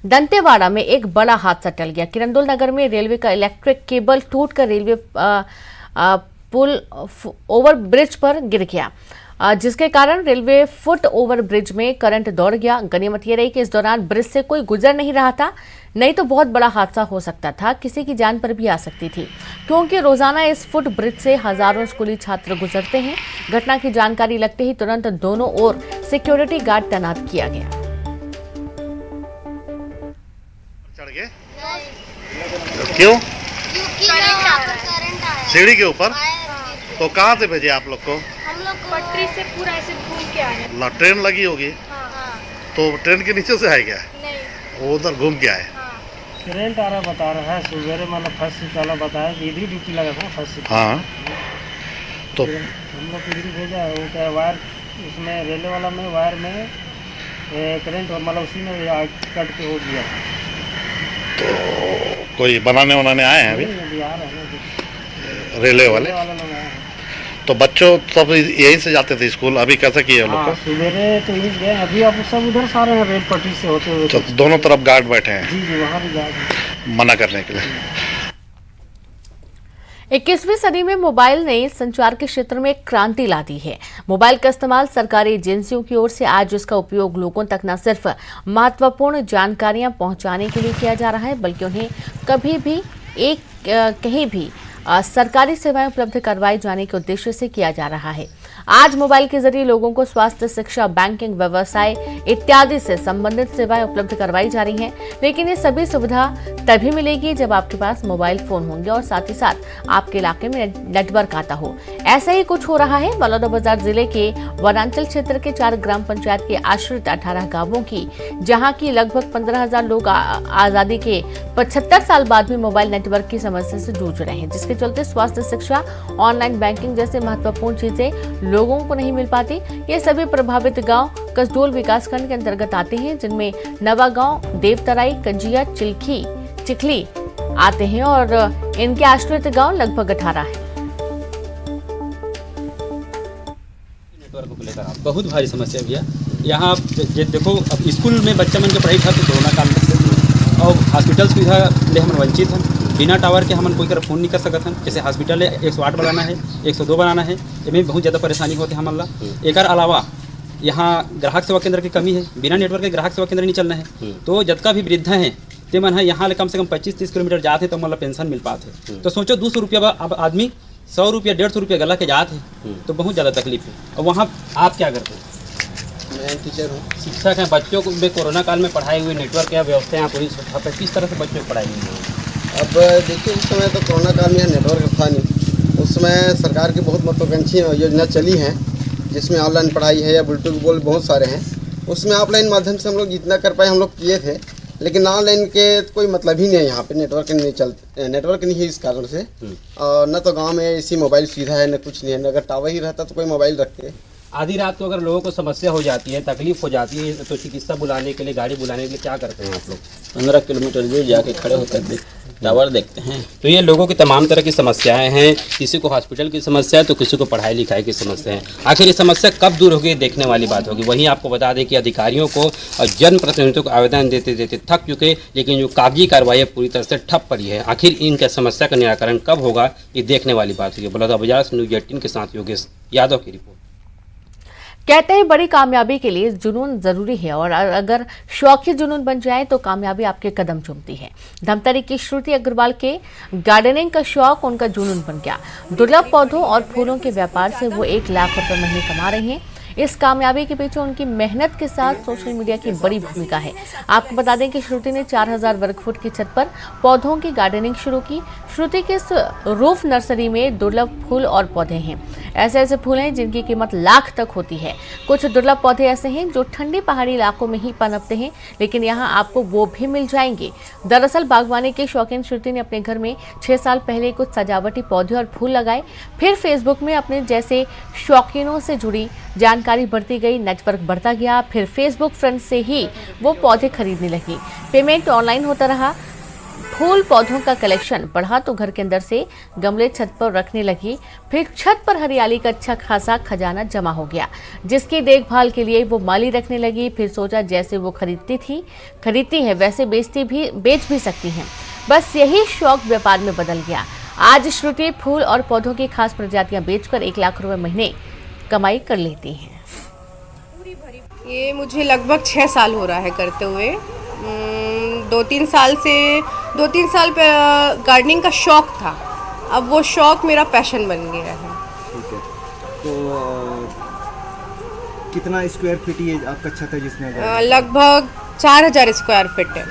दंतेवाड़ा में एक बड़ा हादसा टल गया। किरंदुल नगर में रेलवे का इलेक्ट्रिक केबल टूटकर रेलवे पुल ओवर ब्रिज पर गिर गया, जिसके कारण रेलवे फुट ओवर ब्रिज में करंट दौड़ गया। गनीमत ये रही कि इस दौरान ब्रिज से कोई गुजर नहीं रहा था, नहीं तो बहुत बड़ा हादसा हो सकता था, किसी की जान पर भी आ सकती थी, क्योंकि रोजाना इस फुट ब्रिज से हजारों स्कूली छात्र गुजरते हैं। घटना की जानकारी लगते ही तुरंत दोनों ओर सिक्योरिटी गार्ड तैनात किया गया। चढ़ गए? क्यों? सीढ़ी के ऊपर? तो कहाँ से भेजे आप लोग को? हम लोग पटरी से पूरा ऐसे घूम के आए। ट्रेन लगी होगी? हाँ। तो ट्रेन के नीचे से आए क्या? नहीं, वो उधर घूम के आए। करंट आ रहा बता रहा है, सुबह मतलब फर्स्ट शिफ्ट वाला बताया कि इधर ही ड्यूटी लगा था फर्स्ट शिफ्ट। हाँ, तो हम लोग इधर ही भेजा। वो क्या वायर उसमें रेलवे वाला में वायर में करंट मतलब उसी में कट के हो गया। तो कोई बनाने आए हैं अभी? अभी आ रहे हैं रेलवे वाले? वाला लोग आए हैं। तो बच्चों सब यहीं से जाते थे स्कूल, अभी कैसा किए लोग को? सवेरे तो यहीं गए, अभी अब सब उधर से आ रहे हैं रेल पटरी से होते हुए। तो दोनों तरफ गार्ड बैठे हैं? जी वहाँ भी गार्ड मना करने के लिए। 21वीं सदी में मोबाइल ने संचार के क्षेत्र में एक क्रांति ला दी है। मोबाइल का इस्तेमाल सरकारी एजेंसियों की ओर से आज उसका उपयोग लोगों तक न सिर्फ महत्वपूर्ण जानकारियां पहुंचाने के लिए किया जा रहा है, बल्कि उन्हें कभी भी कहीं भी सरकारी सेवाएं उपलब्ध करवाई जाने के उद्देश्य से किया जा रहा है। आज मोबाइल के जरिए लोगों को स्वास्थ्य, शिक्षा, बैंकिंग, व्यवसाय इत्यादि से संबंधित सेवाएं उपलब्ध करवाई जा रही हैं, लेकिन ये सभी सुविधा तभी मिलेगी जब आपके पास मोबाइल फोन होंगे और साथ ही साथ आपके इलाके में नेटवर्क आता हो। ऐसा ही कुछ हो रहा है बलौदाबाजार जिले के वनांचल क्षेत्र के 4 ग्राम पंचायत के आश्रित 18 गांवों की, जहां की लगभग 15,000 लोग आजादी के 75 साल बाद भी मोबाइल नेटवर्क की समस्या से जूझ रहे हैं, जिसके चलते स्वास्थ्य, शिक्षा, ऑनलाइन बैंकिंग जैसे महत्वपूर्ण चीजें लोगों को नहीं मिल पाती। ये सभी प्रभावित गांव कसडोल विकासखंड के अंतर्गत आते हैं, जिनमें नवागांव, देवतराई, कंजिया, चिखली आते हैं और इनके आश्रित गांव लगभग 18 है। नेटवर्क को लेकर बहुत भारी समस्या भैया। यहाँ देखो, अब स्कूल में बच्चा मन के पढ़ाई था तो कोरोना काल में, और हॉस्पिटल सुविधा ले हम वंचित हैं। बिना टावर के हम कोई कर फोन नहीं कर सकत हैं। जैसे हॉस्पिटल 108 बनाना है, 102 बनाना है, इसमें बहुत ज़्यादा परेशानी होती है हमला। एक अलावा यहाँ ग्राहक सेवा केंद्र की कमी है, बिना नेटवर्क के ग्राहक सेवा केंद्र नहीं चलना है। तो जतका भी वृद्धा हैं ते मन है यहाँ कम से कम 25-30 किलोमीटर जाते तो मतलब पेंशन मिल पाते। तो सोचो 200 रुपया अब आदमी 100 रुपया 150 रुपया गला के जाते हैं, तो बहुत ज़्यादा तकलीफ है। और वहाँ आप क्या करते हैं? मैं टीचर हूँ, शिक्षक हैं। बच्चों को भी कोरोना काल में पढ़ाई हुई, नेटवर्क या व्यवस्था यहाँ पूरी किस तरह से बच्चों को पढ़ाई हुई? अब देखिए, उस समय तो कोरोना काल में नेटवर्क था नहीं। उस समय सरकार की बहुत महत्वाकांक्षी योजना चली हैं, जिसमें ऑनलाइन पढ़ाई है या ब्लूटूथ बोल बहुत सारे हैं। उसमें ऑफलाइन माध्यम से हम लोग जितना कर पाए हम लोग किए थे, लेकिन ऑनलाइन के कोई मतलब ही नहीं है। यहाँ पे नेटवर्क नहीं है इस कारण से। और न तो गांव में ऐसी मोबाइल सुविधा है, न कुछ नहीं है। अगर टावर ही रहता तो कोई मोबाइल रखते। आधी रात को अगर लोगों को समस्या हो जाती है, तकलीफ हो जाती है, तो चिकित्सा बुलाने के लिए, गाड़ी बुलाने के लिए क्या करते हैं आप लोग? 15 किलोमीटर दूर जाके खड़े होकर टावर देखते हैं। तो ये लोगों की तमाम तरह की समस्याएं हैं। किसी को हॉस्पिटल की समस्या है तो किसी को पढ़ाई लिखाई की समस्या है। आखिर ये समस्या कब दूर होगी, देखने वाली बात होगी। वहीं आपको बता दें कि अधिकारियों को और जनप्रतिनिधियों को आवेदन देते देते थक चुके, लेकिन जो कागजी कार्रवाई पूरी तरह से ठप पड़ी है। आखिर इनका समस्या का निराकरण कब होगा, ये देखने वाली बात होगी। बलौदाबाजार से न्यूज़ 18 के साथ योगेश यादव की रिपोर्ट। कहते हैं बड़ी कामयाबी के लिए जुनून जरूरी है, और अगर शौकी जुनून बन जाए तो कामयाबी आपके कदम चूमती है। धमतरी की श्रुति अग्रवाल के गार्डनिंग का शौक उनका जुनून बन गया। दुर्लभ पौधों और फूलों के व्यापार से वो 1 लाख रुपए महीने कमा रहे हैं। इस कामयाबी के पीछे उनकी मेहनत के साथ सोशल मीडिया की बड़ी भूमिका है। आपको बता दें कि श्रुति ने 4000 वर्ग फुट की छत पर पौधों की गार्डनिंग शुरू की। श्रुति के इस रूफ नर्सरी में दुर्लभ फूल और पौधे हैं। ऐसे फूल हैं जिनकी कीमत लाख तक होती है। कुछ दुर्लभ पौधे ऐसे हैं जो ठंडी पहाड़ी इलाकों में ही पनपते हैं, लेकिन यहाँ आपको वो भी मिल जाएंगे। दरअसल बागवानी के शौकीन श्रुति ने अपने घर में 6 साल पहले कुछ सजावटी पौधे और फूल लगाए। फिर फेसबुक में अपने जैसे शौकीनों से जुड़ी जानकारी बढ़ती गई, नेटवर्क बढ़ता गया। फिर फेसबुक फ्रेंड से ही वो पौधे खरीदने लगी। पेमेंट ऑनलाइन होता रहा। फूल पौधों का कलेक्शन बढ़ा तो घर के अंदर से गमले छत पर रखने लगी। फिर छत पर हरियाली का अच्छा खासा खजाना जमा हो गया, जिसकी देखभाल के लिए वो माली रखने लगी। फिर सोचा जैसे वो खरीदती है वैसे बेच भी सकती हैं। बस यही शौक व्यापार में बदल गया। आज श्रुति फूल और पौधों की खास प्रजातियां बेचकर 1 लाख रुपए महीने कमाई कर लेती हैं। ये मुझे लगभग 6 साल हो रहा है करते हुए। 2-3 साल पे गार्डनिंग का शौक था, अब वो शौक मेरा पैशन बन गया है। ठीक है, तो कितना स्क्वायर फीट ये आपका छत है जिसमें लगभग 4000 स्क्वायर फीट है।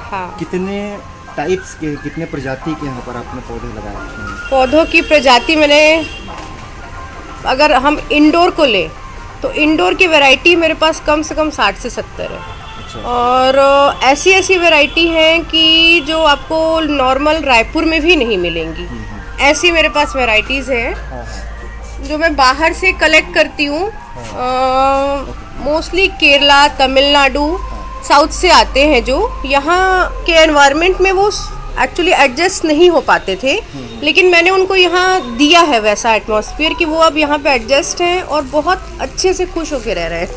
हाँ। कितने टाइप्स के, कितने प्रजाति के यहाँ पर आपने पौधे लगाए हैं? पौधों की प्रजाति मैंने, अगर हम इंडोर को ले तो इंडोर की वैरायटी मेरे पास कम से कम 60 से 70 है। अच्छा। और ऐसी वैरायटी हैं कि जो आपको नॉर्मल रायपुर में भी नहीं मिलेंगी, ऐसी मेरे पास वैरायटीज़ हैं जो मैं बाहर से कलेक्ट करती हूँ। मोस्टली केरला, तमिलनाडु, साउथ से आते हैं, जो यहाँ के एनवायरनमेंट में वो एक्चुअली एडजस्ट नहीं हो पाते थे, लेकिन मैंने उनको यहाँ दिया है वैसा एटमॉस्फेयर कि वो अब यहाँ पे एडजस्ट हैं और बहुत अच्छे से खुश होकर रह रहे हैं।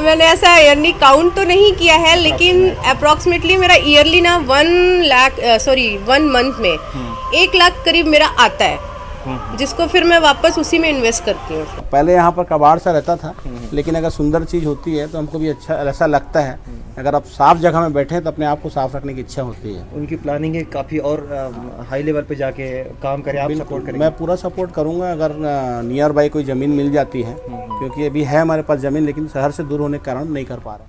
मैंने ऐसा यानी काउंट तो नहीं किया है, लेकिन अप्रॉक्सीमेटली मेरा ईयरली ना 1 मंथ में 1 लाख करीब मेरा आता है, जिसको फिर मैं वापस उसी में इन्वेस्ट करती हूँ। पहले यहाँ पर कबाड़ सा रहता था, लेकिन अगर सुंदर चीज़ होती है तो हमको भी अच्छा ऐसा लगता है। अगर आप साफ जगह में बैठे तो अपने आप को साफ रखने की इच्छा होती है। उनकी प्लानिंग है काफ़ी और हाई लेवल पे जाके काम करें, आप सपोर्ट करें? मैं पूरा सपोर्ट करूँगा अगर नियर बाई कोई ज़मीन मिल जाती है, क्योंकि अभी है हमारे पास ज़मीन, लेकिन शहर से दूर होने के कारण नहीं कर पा रहे।